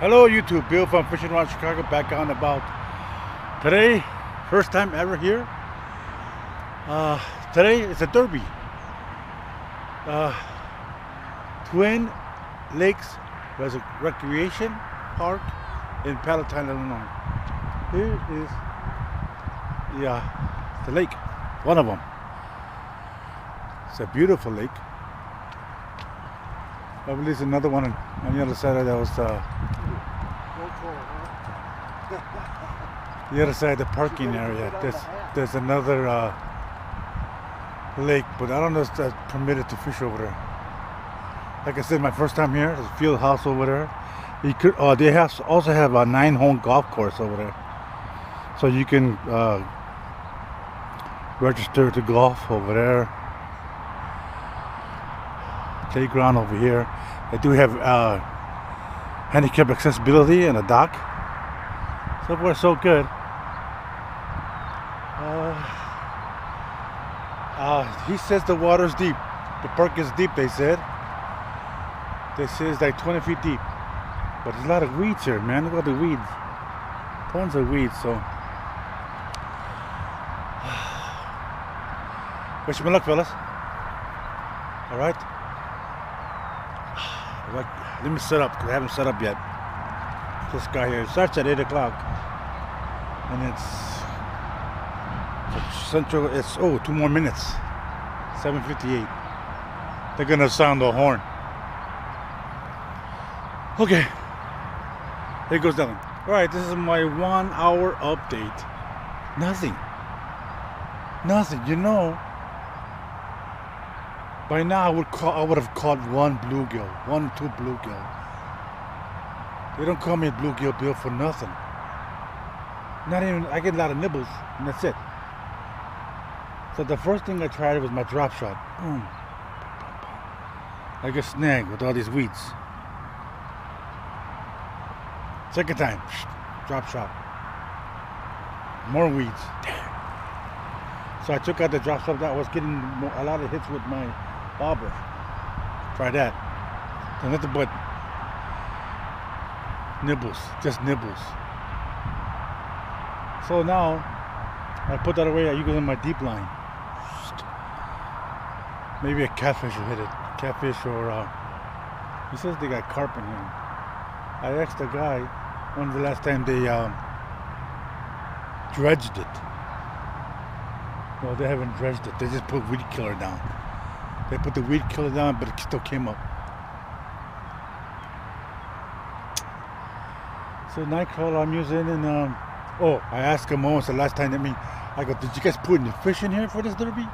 Hello YouTube, Bill from Fishing Around Chicago, back on about. Today, first time ever here. Today it's a derby. Twin Lakes Recreation Park in Palatine, Illinois. Here is the lake, one of them. It's a beautiful lake. I believe there's another one on the other side of that was the other side of the parking area. There's another lake, but I don't know if that's permitted to fish over there. Like I said, my first time here. There's a field house over there. You could they also have a 9-hole golf course over there, so you can register to golf over there. Playground over here. They do have handicap accessibility and a dock. So far, so good. He says the water's deep. The park is deep, they said. They say it's like 20 feet deep. But there's a lot of weeds here, man. Look at the weeds. Tons of weeds, so. Wish me luck, fellas. Alright? Let me set up, because I haven't set up yet. This guy here, it starts at 8 o'clock. And it's central, it's 2 more minutes. 7:58. They're gonna sound the horn. Okay. Here goes nothing. Alright, this is my 1 hour update. Nothing. You know, by now I would have caught 1 bluegill, 1 or 2 bluegill. They don't call me a bluegill Bill for nothing. Not even, I get a lot of nibbles, and that's it. So the first thing I tried was my drop shot. Boom. I get snagged with all these weeds. Second time, drop shot. More weeds. Damn. So I took out the drop shot. I was getting a lot of hits with my bobber. Try that. So nothing but nibbles, just nibbles. So now I put that away. I use it in my deep line. Maybe a catfish will hit it. Catfish or he says they got carp in here. I asked the guy when the last time they dredged it. Well, they haven't dredged it. They just put weed killer down. They put the weed killer down, but it still came up. So nightcrawler I'm using, and I asked him once the last time. I go, did you guys put any fish in here for this derby?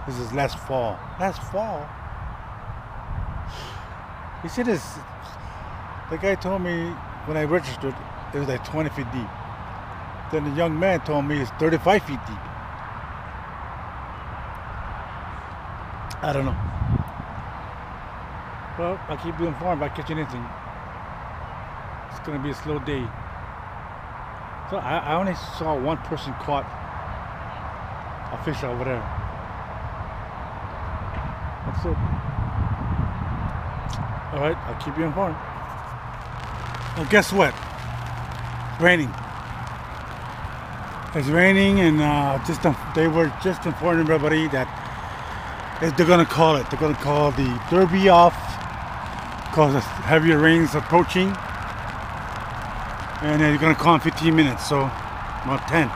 This is last fall. Last fall? He said this. The guy told me when I registered, it was like 20 feet deep. Then the young man told me it's 35 feet deep. I don't know. Well, I'll keep you informed if I catch anything. It's going to be a slow day. So I only saw 1 person caught a fish over there. That's it. Alright, I'll keep you informed. Well, guess what? It's raining. It's raining, and they were just informing everybody that they're going to call it. They're going to call the derby off because of heavier rains approaching. And they're going to call in 15 minutes, so about 10.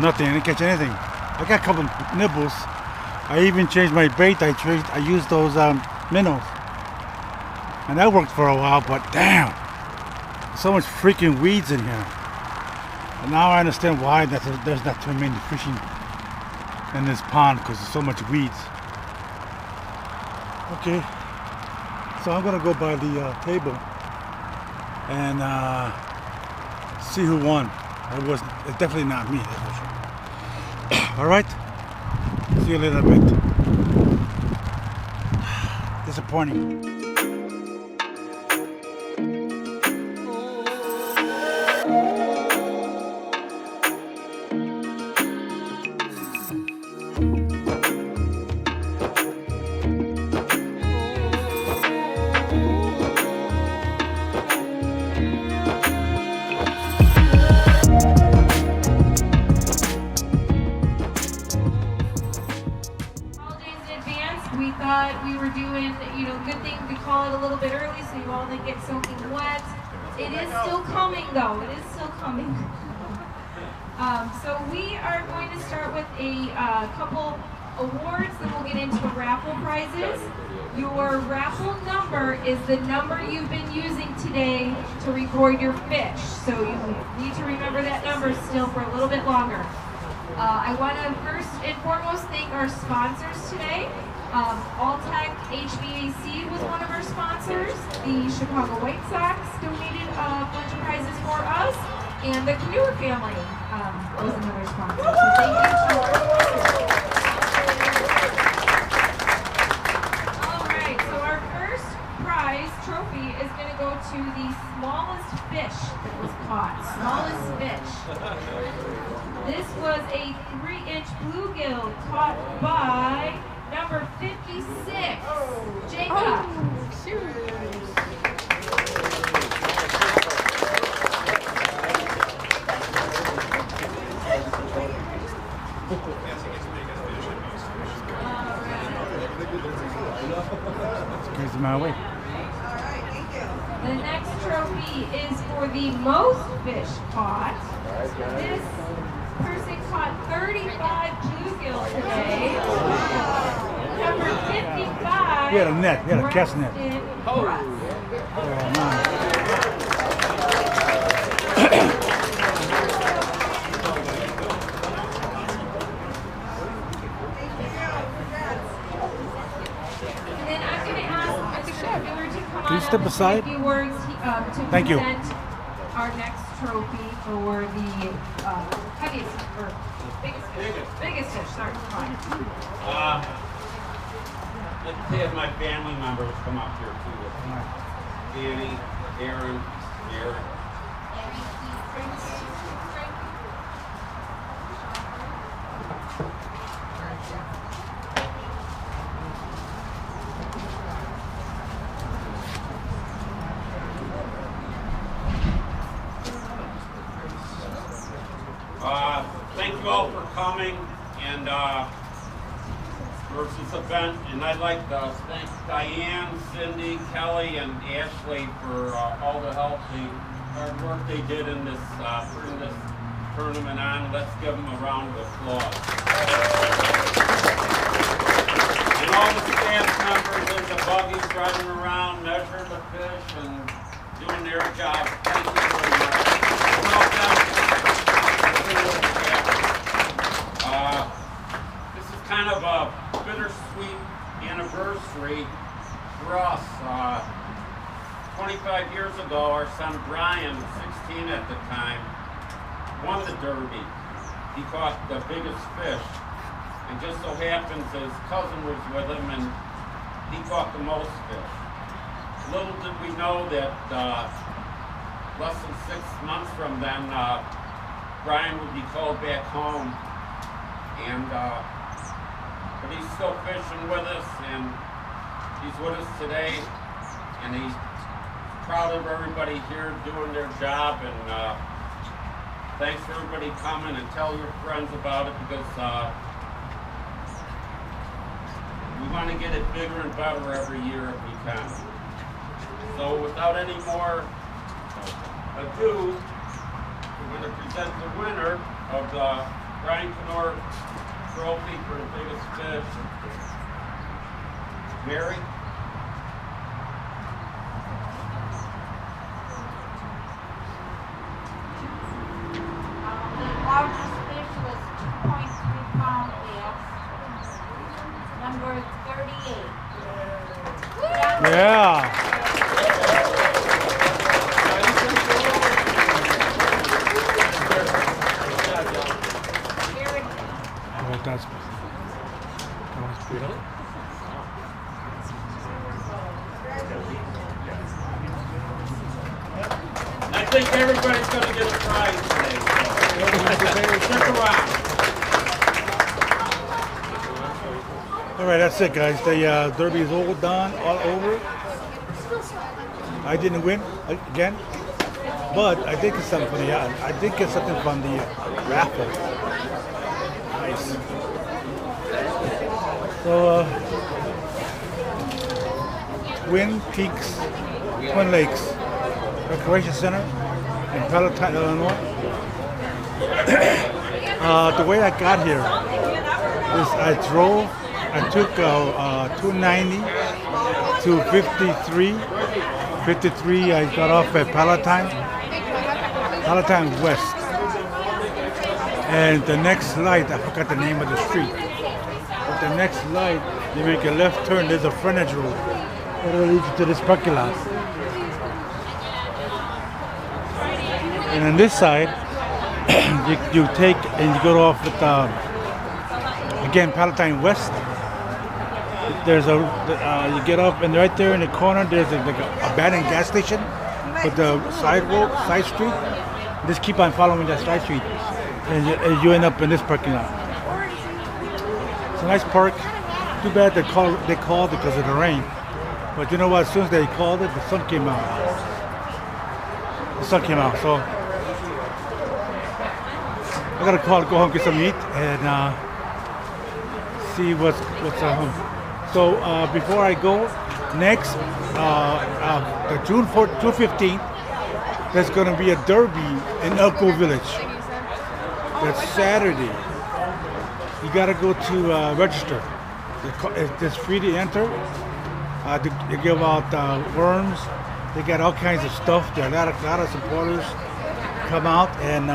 Nothing, I didn't catch anything. I got a couple nibbles. I even changed my bait. I used those minnows. And that worked for a while, but damn. So much freaking weeds in here. And now I understand why there's not too many fishing in this pond, because there's so much weeds. Okay, so I'm gonna go by the table and see who won. It's definitely not me, that's for sure. All right, see you later a bit. Disappointing. so you all didn't get soaking wet. It is still coming though, it is still coming. So we are going to start with a couple awards, then we'll get into raffle prizes. Your raffle number is the number you've been using today to record your fish. So you need to remember that number still for a little bit longer. I want to first and foremost thank our sponsors today. Alltech HVAC was one of our sponsors. The Chicago White Sox donated a bunch of prizes for us. And the Canoer family was another sponsor. So thank you to our sponsors. Alright, so our first prize trophy is going to go to the smallest fish that was caught. Smallest fish. This was a 3-inch bluegill caught by number 56, Jacob. Crazy my way. The next trophy is for the most fish caught. This person caught 35 bluegills today. Number 55. We had a net, we had a cast net. Oh, man. Can you step aside? Thank you. Our next trophy for the heaviest or biggest fish. Sorry, fine. Let's have my family members come up here too. Danny, Aaron, Mary. Thank you all for coming and for this event. And I'd like to thank Diane, Cindy, Kelly, and Ashley for all the help, the hard work they did in this putting this tournament on. Let's give them a round of applause. And all the staff members in the buggies driving around, measuring the fish, and doing their job. Thank you very much. This is kind of a bittersweet anniversary for us. 25 years ago, our son Brian, 16 at the time, won the Derby. He caught the biggest fish. And just so happens his cousin was with him and he caught the most fish. Little did we know that less than 6 months from then, Brian would be called back home, and but he's still fishing with us, and he's with us today, and he's proud of everybody here doing their job, and thanks for everybody coming, and tell your friends about it, because we want to get it bigger and better every year if we can. So without any more ado, we're going to present the winner of the Brian Canoer Trophy for the biggest fish. Mary? The largest fish was 2.3 pound bass, number 38. Yeah. That's beautiful. I think everybody's going to get a prize today. Stick around. All right, that's it, guys. The Derby is all done, all over. I didn't win again, but I did get something from the raffle. Nice. So, Twin Peaks Twin Lakes Recreation Center in Palatine, Illinois. The way I got here is I took 290 to 53. 53, I got off at Palatine West. And the next light, I forgot the name of the street. But the next light, you make a left turn, there's a frontage road. It'll lead you to this parking lot. And on this side, you take and you go off with, again, Palatine West. There's you get up and right there in the corner, there's like a abandoned gas station with the side street. Just keep on following that side street and you end up in this parking lot. It's a nice park. Too bad they called because of the rain. But you know what, as soon as they called it, the sun came out. So I got a call to go home, get some meat, and see what's at home. So before I go, next, the June 15th, there's going to be a derby in Elko Village. That's Saturday. You got to go to register. It's free to enter. They give out worms. They got all kinds of stuff. There are a lot of supporters come out, and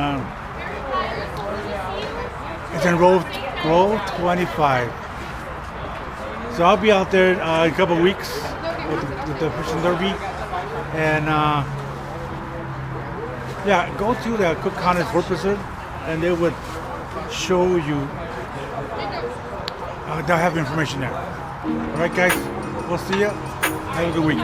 it's in row 25. So I'll be out there in a couple of weeks with the fishing derby, and yeah, go to the Cook County Forfeiture, and they would show you. They'll have information there. All right, guys, we'll see you. Have a good week.